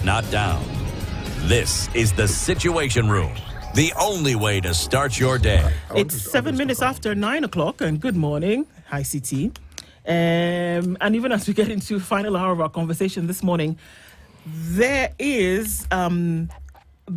not down. This is the Situation Room, the only way to start your day. It's 7 minutes after 9 o'clock, and good morning. Hi, CT. And even as we get into the final hour of our conversation this morning, there is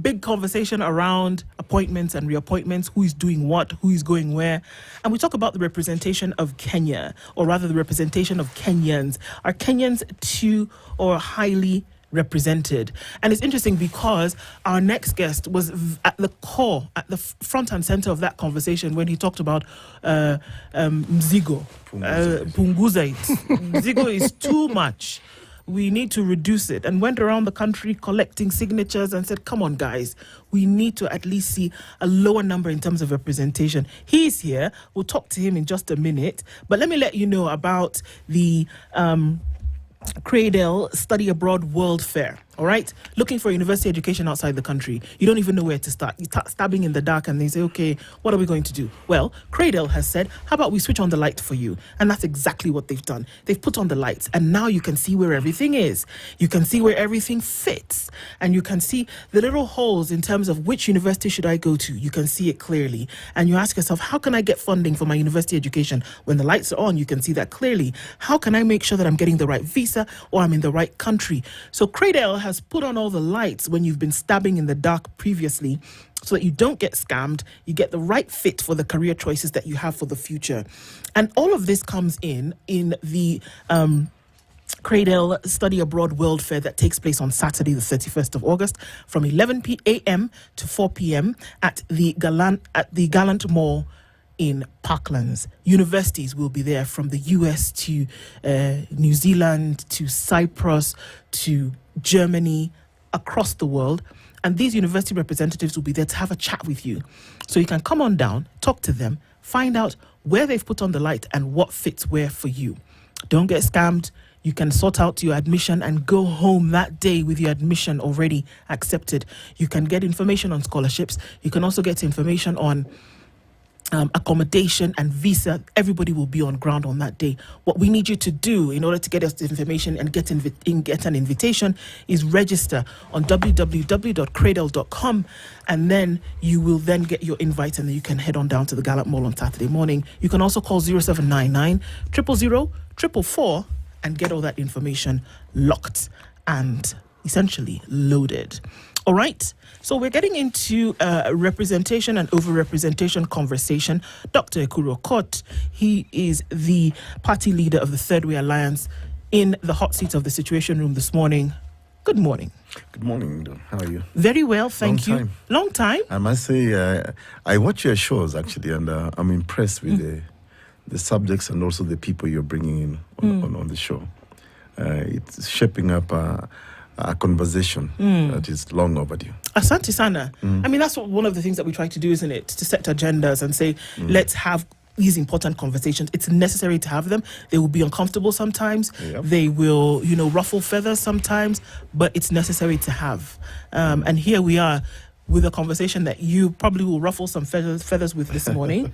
big conversation around appointments and reappointments, who is doing what, who is going where. And we talk about the representation of Kenya, or rather the representation of Kenyans. Are Kenyans too or highly represented? And it's interesting because our next guest was at the core, at the front and center of that conversation when he talked about Mzigo. Punguza it. Mzigo is too much. We need to reduce it, and went around the country collecting signatures and said, come on, guys, we need to at least see a lower number in terms of representation. He's here. We'll talk to him in just a minute. But let me let you know about the Cradle Study Abroad World Fair. All right, looking for university education outside the country. You don't even know where to start. You start stabbing in the dark, and they say, okay, what are we going to do? Well, Cradle has said, how about we switch on the light for you? And that's exactly what they've done. They've put on the lights, and now you can see where everything is. You can see where everything fits, and you can see the little holes in terms of which university should I go to. You can see it clearly, and you ask yourself, how can I get funding for my university education? When the lights are on, you can see that clearly. How can I make sure that I'm getting the right visa or I'm in the right country? So Cradle has put on all the lights when you've been stabbing in the dark previously, so that you don't get scammed, you get the right fit for the career choices that you have for the future. And all of this comes in the Cradle Study Abroad World Fair that takes place on Saturday, the 31st of August, from 11 a.m. to 4 p.m. at the Gallant Mall in Parklands. Universities will be there from the US to New Zealand to Cyprus to Germany, across the world. And these university representatives will be there to have a chat with you. So you can come on down, talk to them, find out where they've put on the light and what fits where for you. Don't get scammed. You can sort out your admission and go home that day with your admission already accepted. You can get information on scholarships. You can also get information on accommodation and visa. Everybody will be on ground on that day. What we need you to do in order to get us the information and get an invitation is register on www.cradle.com, and then you will then get your invite, and then you can head on down to the Gallant Mall on Saturday morning. You can also call 0799 000 444 and get all that information locked and essentially loaded. All right, so we're getting into representation and overrepresentation conversation. Dr. Ekuro Kot, he is the party leader of the Third Way Alliance, in the hot seat of the Situation Room this morning. Good morning. Good morning. How are you? Very well, thank you. Long time. I must say, I watch your shows, actually, and I'm impressed with the subjects and also the people you're bringing in on the show. It's shaping up a conversation that is long overdue. Asante sana. I mean, that's one of the things that we try to do, isn't it? To set agendas and say, let's have these important conversations. It's necessary to have them. They will be uncomfortable sometimes. Yep. They will, ruffle feathers sometimes, but it's necessary to have. And here we are with a conversation that you probably will ruffle some feathers with this morning.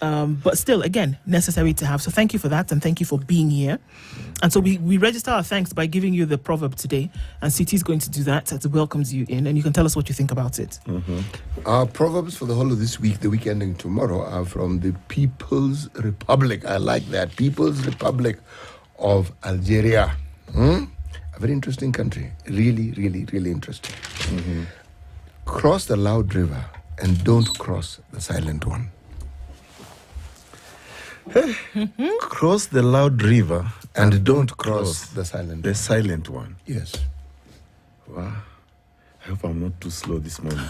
But still, again, necessary to have. So thank you for that, and thank you for being here. And so we register our thanks by giving you the proverb today, and CT is going to do that as it welcomes you in, and you can tell us what you think about it. Our proverbs for the whole of this week, the week ending tomorrow, are from the People's Republic. I like that. People's Republic of Algeria. A very interesting country. Really, really, really interesting. Cross the loud river and don't cross the silent one. Cross the loud river and don't cross the silent the silent one. Yes. Wow. I hope I'm not too slow this morning.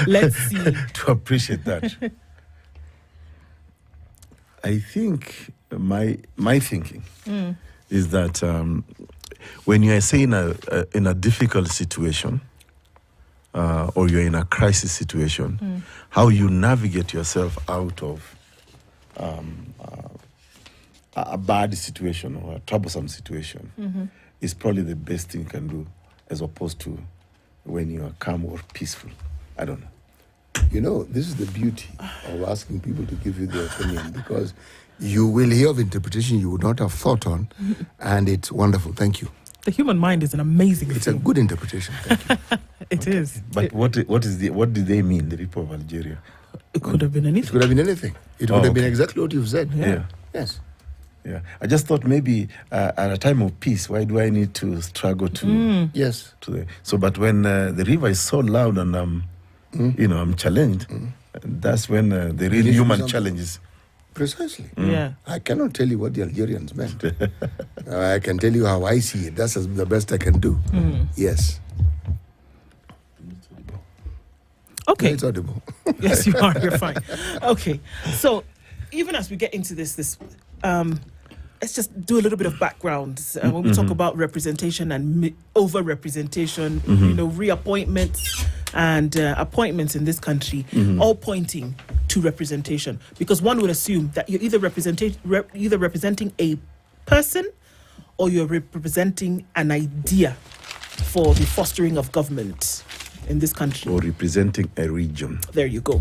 Let's see. To appreciate that. I think my thinking is that when you are saying in a difficult situation, or you're in a crisis situation, how you navigate yourself out of a bad situation or a troublesome situation is probably the best thing you can do, as opposed to when you are calm or peaceful. I don't know. This is the beauty of asking people to give you their opinion, because you will hear of interpretation you would not have thought on, and it's wonderful. Thank you. The human mind is an amazing It's a thing. good interpretation. Thank you. It is. But what did they mean, the people of Algeria? It could have been It anything. could have been anything. It Oh, would have been okay. exactly what you've said. Yeah. Yes. Yeah. I just thought maybe at a time of peace, why do I need to struggle to Yes. but when the river is so loud and I'm challenged, that's when the real need to do human something. challenges. Precisely. Yeah. I cannot tell you what the Algerians meant. I can tell you how I see it. That's the best I can do. Yes. Okay. It's audible. Yes, you are. You're fine. Okay. So, even as we get into this, let's just do a little bit of background. When we talk about representation and over-representation, reappointments and appointments in this country, all pointing to representation. Because one would assume that you're either representing a person or you're representing an idea for the fostering of government in this country. Or representing a region. There you go.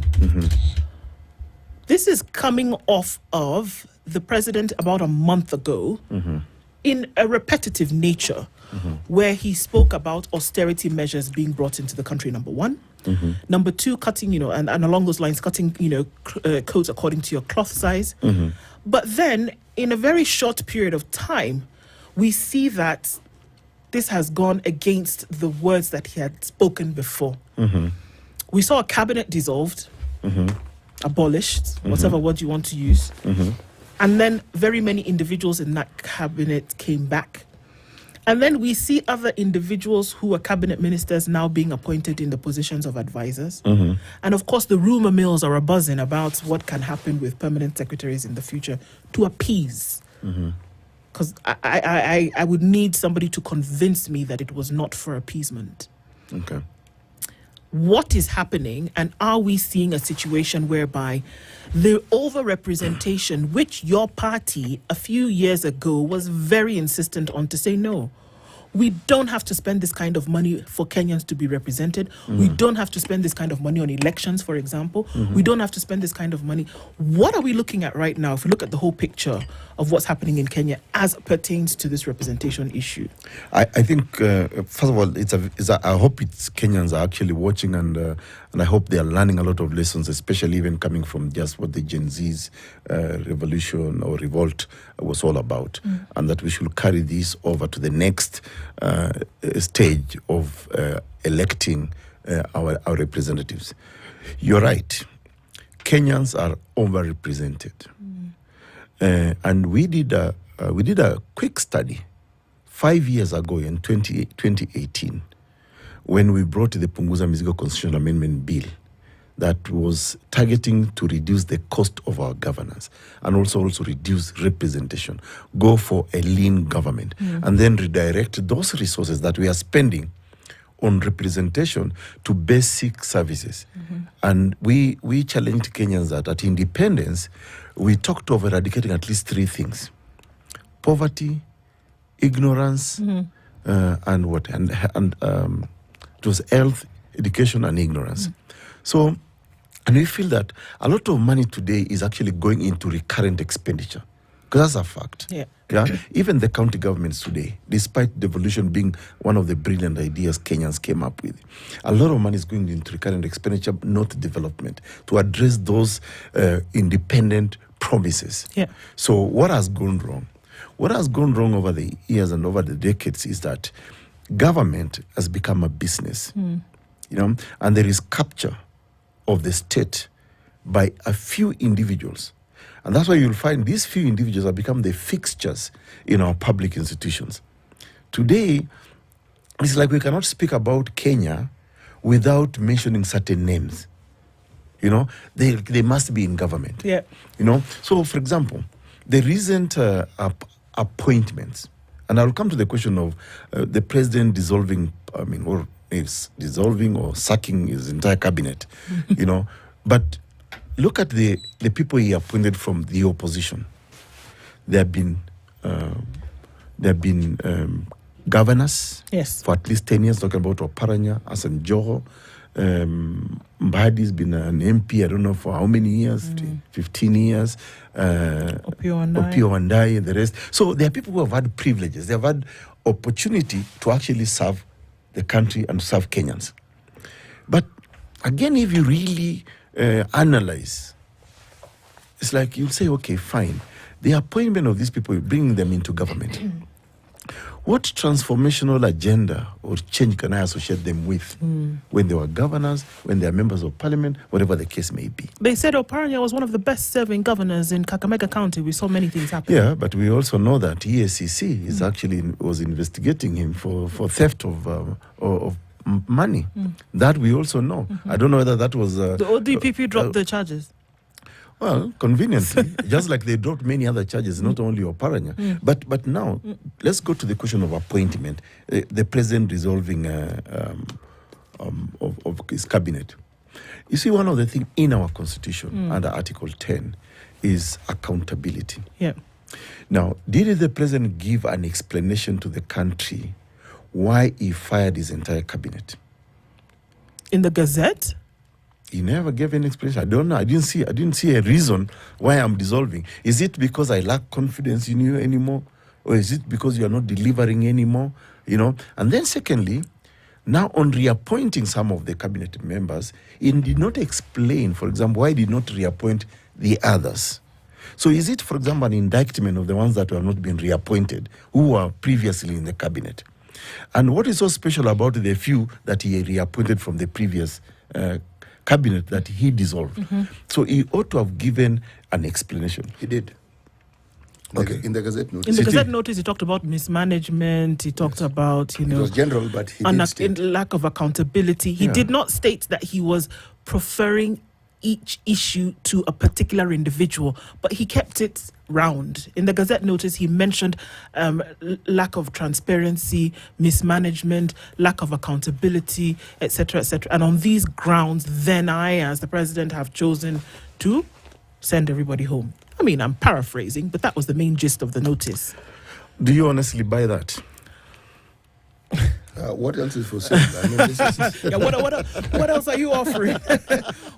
This is coming off of the president about a month ago in a repetitive nature where he spoke about austerity measures being brought into the country, number one. Number two, cutting, and along those lines, cutting, coats according to your cloth size. But then in a very short period of time, we see that this has gone against the words that he had spoken before. We saw a cabinet dissolved, abolished, whatever word you want to use. And then very many individuals in that cabinet came back. And then we see other individuals who are cabinet ministers now being appointed in the positions of advisors. And of course, the rumor mills are a-buzzing about what can happen with permanent secretaries in the future to appease. Because I would need somebody to convince me that it was not for appeasement. Okay. What is happening, and are we seeing a situation whereby the overrepresentation, which your party a few years ago was very insistent on to say no, we don't have to spend this kind of money for Kenyans to be represented. We don't have to spend this kind of money on elections, for example. We don't have to spend this kind of money. What are we looking at right now if we look at the whole picture of what's happening in Kenya as pertains to this representation issue? I think first of all, I hope Kenyans are actually watching, and I hope they are learning a lot of lessons, especially even coming from just what the Gen Z's revolution or revolt was all about, and that we should carry this over to the next stage of electing our representatives. You're right. Kenyans are overrepresented. And we did a quick study 5 years ago in 2018 when we brought the Punguza Mizigo Constitutional Amendment Bill that was targeting to reduce the cost of our governance and also reduce representation, go for a lean government, and then redirect those resources that we are spending on representation to basic services. And we challenged Kenyans that at independence, we talked of eradicating at least three things: poverty, ignorance, and what? And it was health, education, and ignorance. So, and we feel that a lot of money today is actually going into recurrent expenditure, because that's a fact. Yeah. Even the county governments today, despite devolution being one of the brilliant ideas Kenyans came up with, a lot of money is going into recurrent expenditure, not development, to address those independent promises. Yeah. So what has gone wrong? What has gone wrong over the years and over the decades is that government has become a business, and there is capture of the state by a few individuals. And that's why you'll find these few individuals have become the fixtures in our public institutions. Today, it's like we cannot speak about Kenya without mentioning certain names. They must be in government. Yeah. So, for example, the recent appointments, and I'll come to the question of the president dissolving or sacking his entire cabinet, But look at the people he appointed from the opposition. There have been governors, Yes. for at least 10 years, talking about Oparanya, Hassan Joho. Mbadi's been an MP, I don't know for how many years, 15 years. Opio Wandai. Opio Wandai, the rest. So there are people who have had privileges. They have had opportunity to actually serve the country and serve Kenyans. But again, if you really analyze, it's like you'll say, okay, fine. The appointment of these people, bringing them into government. What transformational agenda or change can I associate them with when they were governors, when they are members of parliament, whatever the case may be? They said Oparanya was one of the best-serving governors in Kakamega County. We saw many things happen. Yeah, but we also know that EACC is actually was investigating him for theft of money. That we also know. I don't know whether that was... the ODPP dropped the charges. Well, conveniently, just like they dropped many other charges, not only Oparanya. But now, let's go to the question of appointment. The president resolving of his cabinet. You see, one of the things in our constitution, under Article 10, is accountability. Yeah. Now, did the president give an explanation to the country why he fired his entire cabinet? In the Gazette? He never gave any explanation. I don't know. I didn't see a reason why I'm dissolving. Is it because I lack confidence in you anymore? Or is it because you are not delivering anymore? You know? And then secondly, now on reappointing some of the cabinet members, he did not explain, for example, why he did not reappoint the others. So is it, for example, an indictment of the ones that have not been reappointed, who were previously in the cabinet? And what is so special about the few that he reappointed from the previous cabinet that he dissolved? So he ought to have given an explanation. He did. Okay. In the Gazette notice. In the Gazette notice, he talked about mismanagement. He talked about, It was general, but he did state. lack of accountability. He did not state that he was preferring each issue to a particular individual, but he kept it round. In the Gazette notice, he mentioned lack of transparency, mismanagement, lack of accountability, etc., etc. And on these grounds, then I, as the president, have chosen to send everybody home. I mean, I'm paraphrasing, but that was the main gist of the notice. Do you honestly buy that? What else is for sale? I mean, this is Yeah, what else are you offering?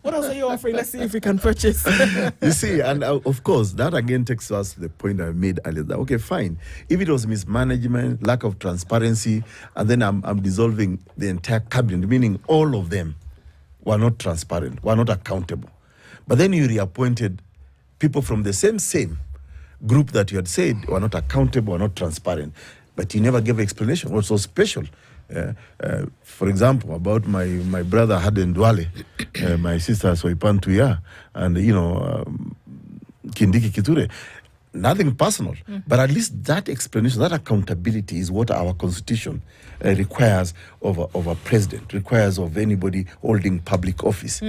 What else are you offering? Let's see if we can purchase. You see, and of course, that again takes us to the point I made earlier. That, okay, fine. If it was mismanagement, lack of transparency, and then I'm dissolving the entire cabinet, meaning all of them were not transparent, were not accountable. But then you reappointed people from the same group that you had said were not accountable, were not transparent. But you never gave explanation. What's so special? For example, about my brother Haden Dwale, my sister Soipan Tuya, and Kindiki Kiture. Nothing personal, but at least that explanation, that accountability is what our constitution requires of a president, requires of anybody holding public office.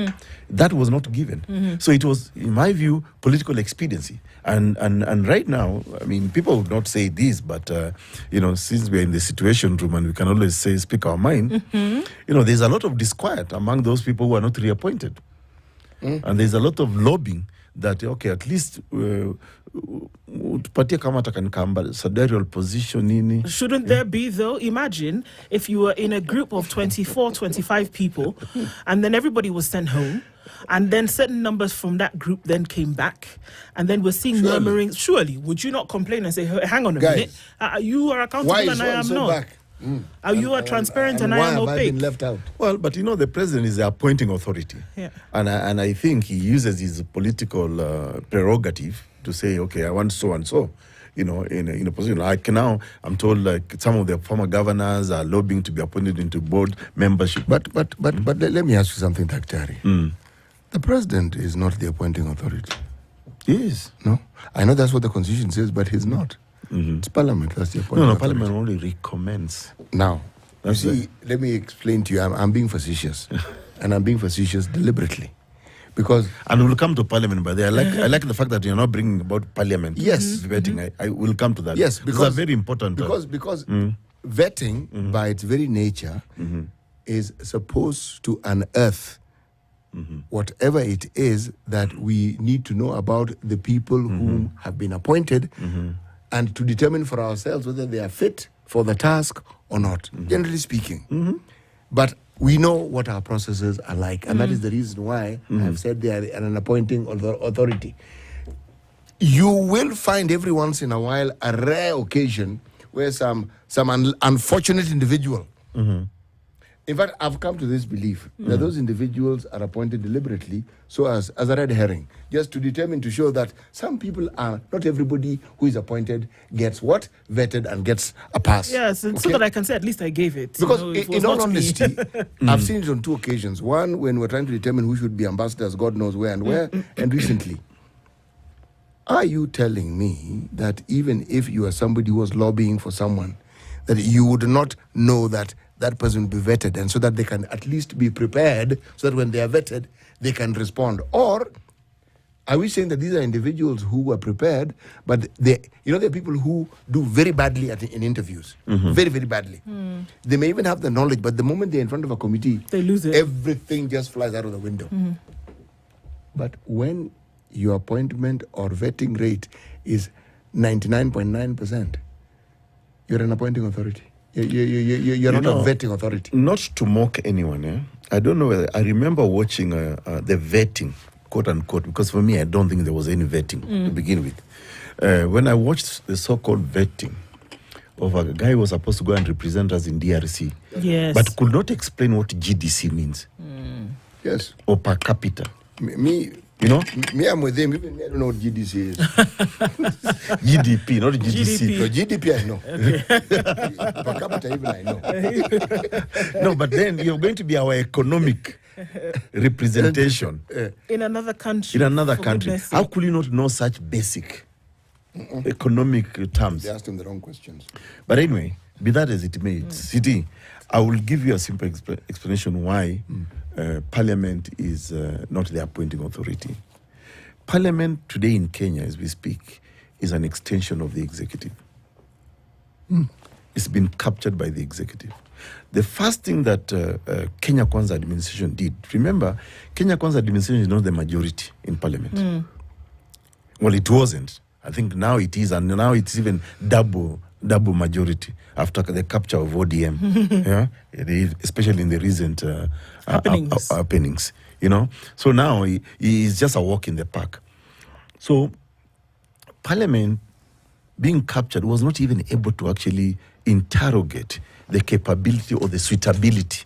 That was not given. So it was, in my view, political expediency. And right now, I mean, people would not say this, but, since we're in the situation room and we can always speak our mind, there's a lot of disquiet among those people who are not reappointed. And there's a lot of lobbying that, okay, at least tupatie kama atakanikamba senatorial position nini. Shouldn't there be, though? Imagine if you were in a group of 24, 25 people and then everybody was sent home and then certain numbers from that group then came back and then we're seeing murmurings. Surely, would you not complain and say, hang on a minute, you are accountable and I am not? Back? You are transparent and I am why have I opaque. been left out? Well, but the president is the appointing authority. Yeah. And I think he uses his political prerogative to say, okay, I want so and so, in a position. Like now, I'm told like some of the former governors are lobbying to be appointed into board membership. But let me ask you something, Daktari. The president is not the appointing authority. He is. No? I know that's what the constitution says, but he's not. It's parliament that's the appointing authority. Parliament only recommends. Now, That's you see, let me explain to you. I'm being facetious. And I'm being facetious deliberately. Because... And we'll come to parliament, but I like the fact that you're not bringing about parliament. Yes. Vetting. I will come to that. Yes, because it's very important. Because vetting, by its very nature, is supposed to unearth whatever it is that we need to know about the people who have been appointed and to determine for ourselves whether they are fit for the task or not, generally speaking. But we know what our processes are like, and that is the reason why I've said they are an appointing authority. You will find every once in a while a rare occasion where some unfortunate individual. In fact, I've come to this belief that those individuals are appointed deliberately so as a red herring, just to determine, to show that some people are, not everybody who is appointed gets what? Vetted and gets a pass. Yes, and so that I can say at least I gave it. Because it was in all not me. honesty, I've seen it on 2 occasions. One, when we're trying to determine who should be ambassadors, God knows where and where, and recently. Are you telling me that even if you are somebody who was lobbying for someone, that you would not know that that person will be vetted, and so that they can at least be prepared, so that when they are vetted, they can respond? Or are we saying that these are individuals who are prepared, but there are people who do very badly in interviews, very, very badly. They may even have the knowledge, but the moment they're in front of a committee, they lose it. Everything just flies out of the window. But when your appointment or vetting rate is 99.9%, you're an appointing authority. You're not a vetting authority. Not to mock anyone, I don't know whether I remember watching the vetting, quote unquote, because for me, I don't think there was any vetting to begin with. When I watched the so-called vetting of a guy who was supposed to go and represent us in DRC, yes, but could not explain what GDC means. Yes. Or per capita. Me, I'm with him. Even me, I don't know what GDC is. GDP, not GDC. No, GDP, I know. Per capita, even I know. No, but then you're going to be our economic representation in another country. In another country. How could you not know such basic economic terms? They asked him the wrong questions. But anyway, be that as it may, Sidi, I will give you a simple explanation why Parliament is not the appointing authority. Parliament today in Kenya, as we speak, is an extension of the executive. It's been captured by the executive. The first thing that Kenya Kwanza administration did, remember, Kenya Kwanza administration is not the majority in Parliament. Well, it wasn't. I think now it is, and now it's even double majority after the capture of ODM, especially in the recent happenings. So now he is just a walk in the park. So Parliament being captured was not even able to actually interrogate the capability or the suitability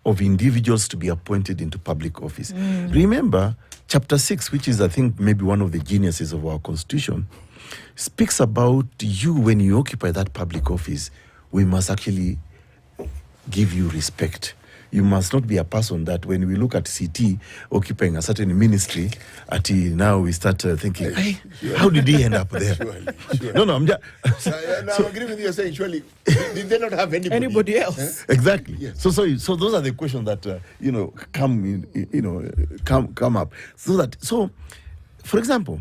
of individuals to be appointed into public office. Remember, Chapter 6, which is, I think, maybe one of the geniuses of our Constitution, speaks about you when you occupy that public office. We must actually give you respect. You must not be a person that when we look at CT occupying a certain ministry, now we start thinking, hey, how did he end up there? Surely. No, I'm just... I agree with you saying, surely, did they not have anybody else? Exactly. Yes. So those are the questions that, come up. So, for example,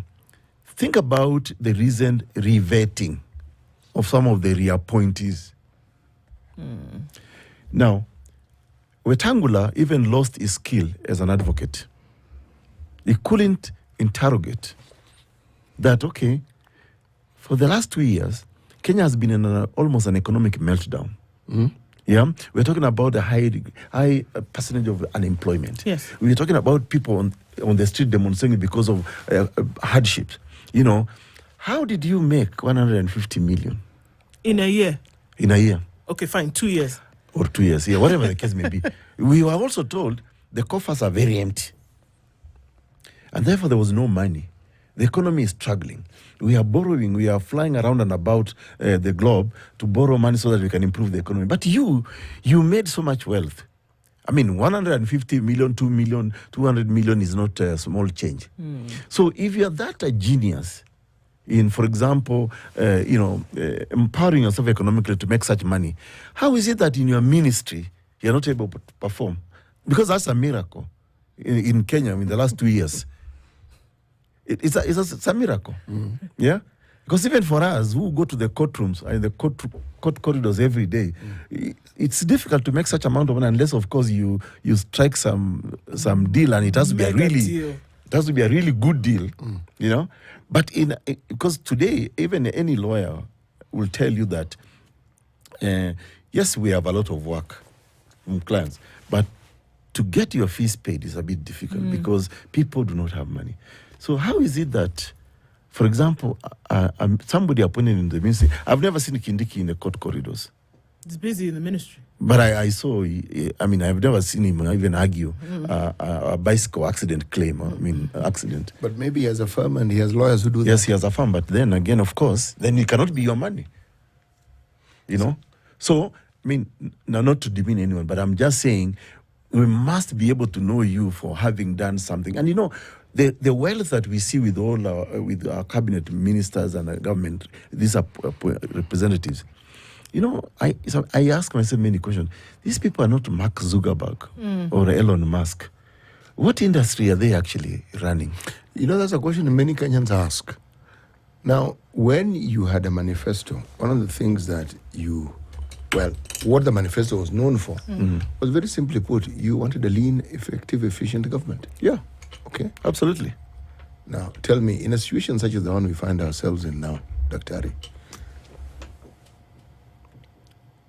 think about the recent revetting of some of the reappointees. Now, Wetangula even lost his skill as an advocate. He couldn't interrogate that, okay, for the last 2 years, Kenya has been in almost an economic meltdown. Yeah, we're talking about a high percentage of unemployment. Yes, we're talking about people on the street demonstrating because of hardships. How did you make 150 million in a year? In a year. Okay, fine, 2 years. Or 2 years, yeah, whatever the case may be. We were also told the coffers are very empty. And therefore, there was no money. The economy is struggling. We are borrowing. We are flying around and about the globe to borrow money so that we can improve the economy. But you made so much wealth. I mean, 150 million, 2 million, 200 million is not a small change. So if you are that a genius in, for example, empowering yourself economically to make such money, how is it that in your ministry you're not able to perform? Because that's a miracle in Kenya in the last 2 years. It's a miracle. Yeah? Because even for us who go to the courtrooms and the court corridors every day, it's difficult to make such amount of money unless, of course, you strike some deal, and it has to be a really good deal, But because today, even any lawyer will tell you that, yes, we have a lot of work from clients, but to get your fees paid is a bit difficult because people do not have money. So how is it that For example, somebody appointed in the ministry. I've never seen Kindiki in the court corridors. He's busy in the ministry. But I saw, I've never seen him even argue a bicycle accident claim, accident. But maybe he has a firm and he has lawyers who do that. Yes, he has a firm, but then again, of course, then it cannot be your money. So, now not to demean anyone, but I'm just saying we must be able to know you for having done something. And the wealth that we see with all with our cabinet ministers and our government, these are representatives. I ask myself many questions. These people are not Mark Zuckerberg or Elon Musk. What industry are they actually running? That's a question many Kenyans ask. Now, when you had a manifesto, one of the things that what the manifesto was known for was very simply put, you wanted a lean, effective, efficient government. Yeah. Okay? Absolutely. Now, tell me, in a situation such as the one we find ourselves in now, Dr. Ari,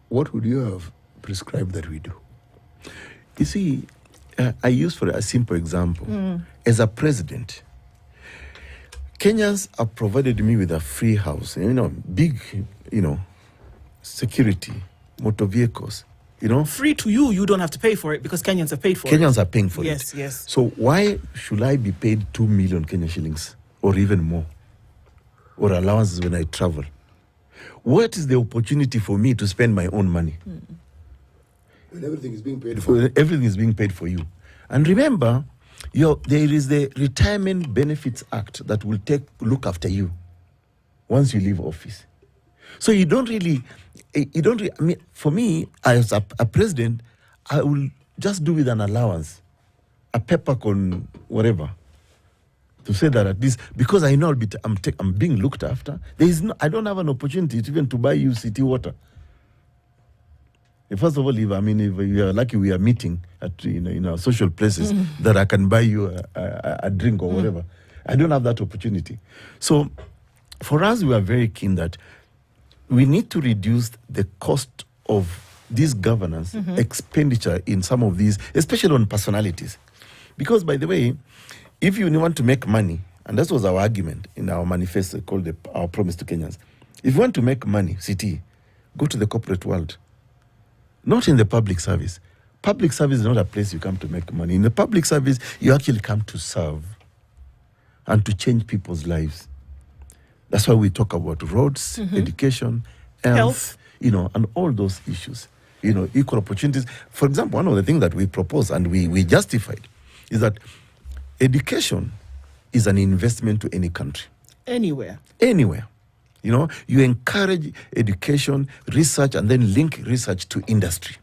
what would you have prescribed that we do? You see, I use for a simple example. As a president, Kenyans have provided me with a free house, big, security, motor vehicles, Free to you, you don't have to pay for it because Kenyans have paid for it. Kenyans are paying for it. Yes. So why should I be paid 2 million Kenya shillings or even more? Or allowances when I travel? What is the opportunity for me to spend my own money? When everything is being paid for. Everything is being paid for you. And remember, there is the Retirement Benefits Act that will look after you once you leave office. So for me, as a president, I will just do with an allowance, a peppercorn, whatever, to say that at least, because I know I'm being looked after, I don't have an opportunity even to buy you city water. First of all, if you are lucky, we are meeting at in our social places that I can buy you a drink or whatever. I don't have that opportunity. So, for us, we are very keen that we need to reduce the cost of this governance expenditure in some of these, especially on personalities, because by the way, if you want to make money, and that was our argument in our manifesto called our promise to Kenyans, if you want to make money, go to the corporate world. Not in the public service. Public service is not a place you come to make money. In the public service, you actually come to serve and to change people's lives. That's why we talk about roads, education, health, and all those issues. Equal opportunities. For example, one of the things that we propose and we justified is that education is an investment to any country. Anywhere. You encourage education, research, and then link research to industry.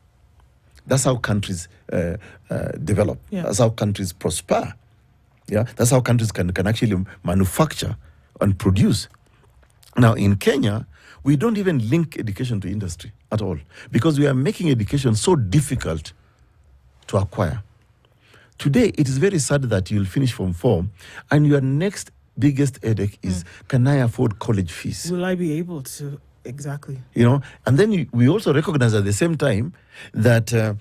That's how countries develop. Yeah. That's how countries prosper. Yeah, that's how countries can actually manufacture and produce. Now, in Kenya, we don't even link education to industry at all because we are making education so difficult to acquire. Today, it is very sad that you'll finish Form 4 and your next biggest headache is, can I afford college fees? Will I be able to? Exactly. And then we also recognize at the same time that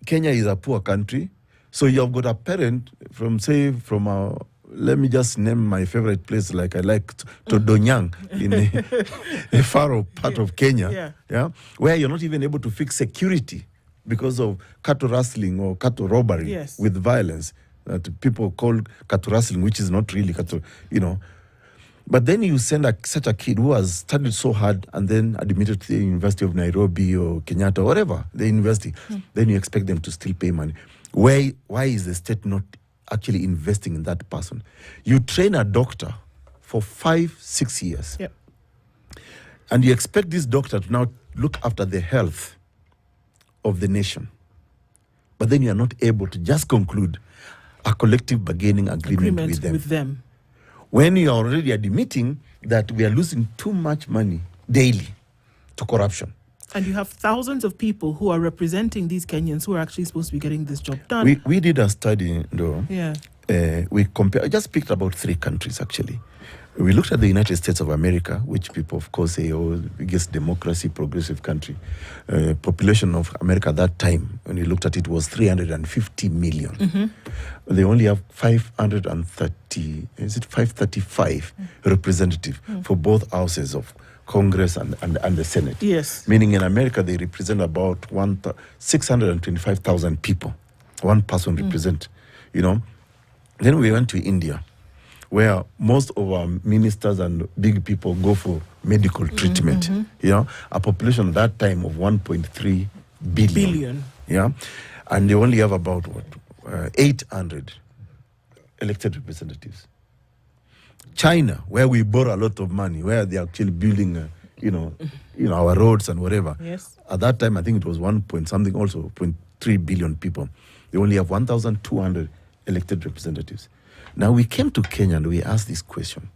Kenya is a poor country. So you have got a parent from let me just name my favorite place, like I like Todonyang in a far part of Kenya, where you're not even able to fix security because of cattle rustling or cattle robbery with violence. That people call cattle rustling, which is not really cattle, But then you send such a kid who has studied so hard and then admitted to the University of Nairobi or Kenyatta or whatever, the university, then you expect them to still pay money. Why is the state not actually investing in that person? You train a doctor for 5-6 years. Yep. And you expect this doctor to now look after the health of the nation. But then you are not able to just conclude a collective bargaining agreement with them. When you are already admitting that we are losing too much money daily to corruption. And you have thousands of people who are representing these Kenyans who are actually supposed to be getting this job done. We did a study, though. Yeah. I just picked about 3 countries, actually. We looked at the United States of America, which people, of course, say, oh, biggest democracy, progressive country. Population of America at that time, when we looked at it, was 350 million. They only have 535 representatives for both houses of Congress and the Senate. Yes. Meaning in America, they represent about 625,000 people. One person represent, you know. Then we went to India, where most of our ministers and big people go for medical treatment. You know, a population at that time of 1.3 billion. Yeah, and they only have about 800 elected representatives. China, where we borrow a lot of money, where they're actually building, our roads and whatever. Yes. At that time, I think it was 0.3 billion people. They only have 1,200 elected representatives. Now, we came to Kenya and we asked this question.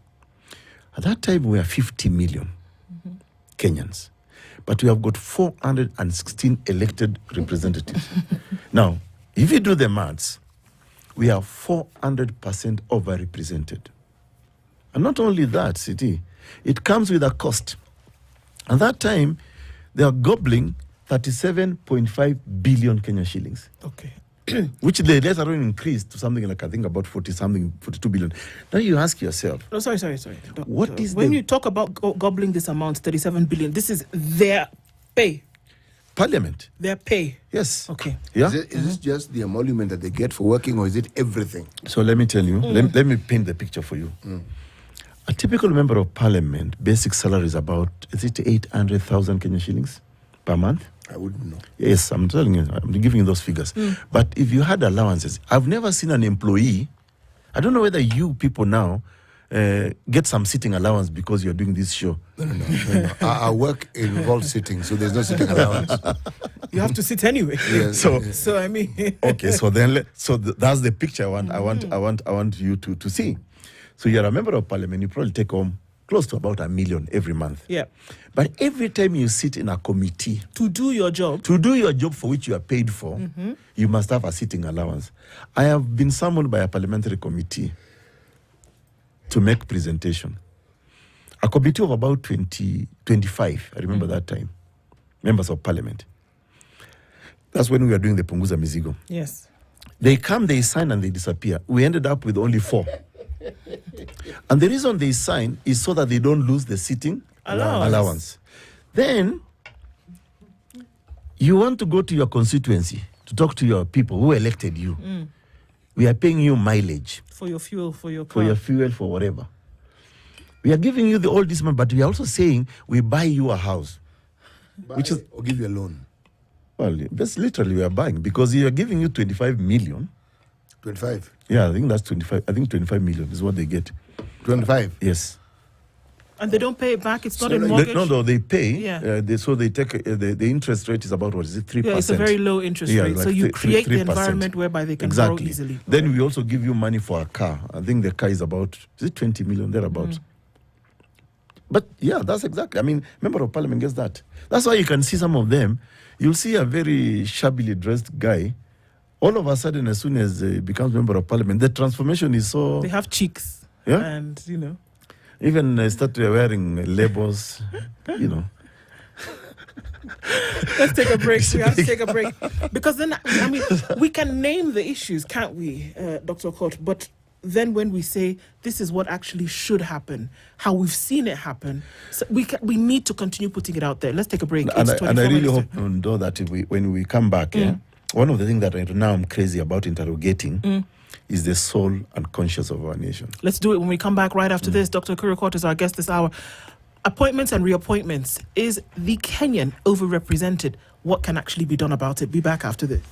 At that time, we were 50 million Kenyans, but we have got 416 elected representatives. Now, if you do the maths, we are 400% overrepresented. And not only that, City, it comes with a cost. At that time, they are gobbling 37.5 billion Kenya shillings. Okay. Which they later on increased to something like, I think, about 42 billion. Now you ask yourself. Oh, sorry. What is when you talk about gobbling this amount, 37 billion, this is their pay. Parliament. Their pay. Yes. Okay. Yeah. Is this just the emolument that they get for working, or is it everything? So let me tell you, let me paint the picture for you. A typical member of parliament, basic salary is about, is it 800,000 Kenya shillings per month? I wouldn't know. Yes, I'm telling you, I'm giving you those figures. But if you had allowances, I've never seen an employee, I don't know whether you people now get some sitting allowance because you're doing this show. No. Our work involves sitting, so there's no sitting allowance. You have to sit anyway. Yes. So I mean. Okay, so then that's the picture I want you to see. So you're a member of parliament, you probably take home close to about $1 million every month. Yeah. But every time you sit in a committee To do your job for which you are paid for, you must have a sitting allowance. I have been summoned by a parliamentary committee to make presentation. A committee of about 25, I remember that time, members of parliament. That's when we were doing the Punguza Mizigo. Yes. They come, they sign, and they disappear. We ended up with only 4. And the reason they sign is so that they don't lose the sitting allowance. Then, you want to go to your constituency to talk to your people who elected you. We are paying you mileage. For your fuel, for your car. For your fuel, for whatever. We are giving you all this money, but we are also saying we buy you a house. Or give you a loan. Well, that's literally we are buying, because we are giving you 25 million. 25? Yeah, I think that's 25. I think 25 million is what they get. 25? Yes. And they don't pay it back? It's not So in mortgage? No, they pay. Yeah. So they take the interest rate is about, what is it, 3%? Yeah, it's a very low interest rate. like so you create the 3%. environment whereby they can borrow easily. Then we also give you money for a car. I think the car is about, is it 20 million, thereabouts? But yeah, that's exactly. I mean, member of parliament gets that. That's why you can see some of them. You'll see a very shabbily dressed guy. All of a sudden, as soon as he becomes member of parliament, the transformation is so... They have cheeks. Yeah. And, Even start wearing labels, Let's take a break. We have to take a break. Because then, I mean, we can name the issues, can't we, Dr. Okot? But then when we say this is what actually should happen, how we've seen it happen, so we need to continue putting it out there. Let's take a break. And I really hope, though, that when we come back, one of the things that right now I'm crazy about interrogating is the soul and conscience of our nation. Let's do it when we come back right after this. Dr. Kurikot is our guest this hour. Appointments and reappointments. Is the Kenyan overrepresented? What can actually be done about it? Be back after this.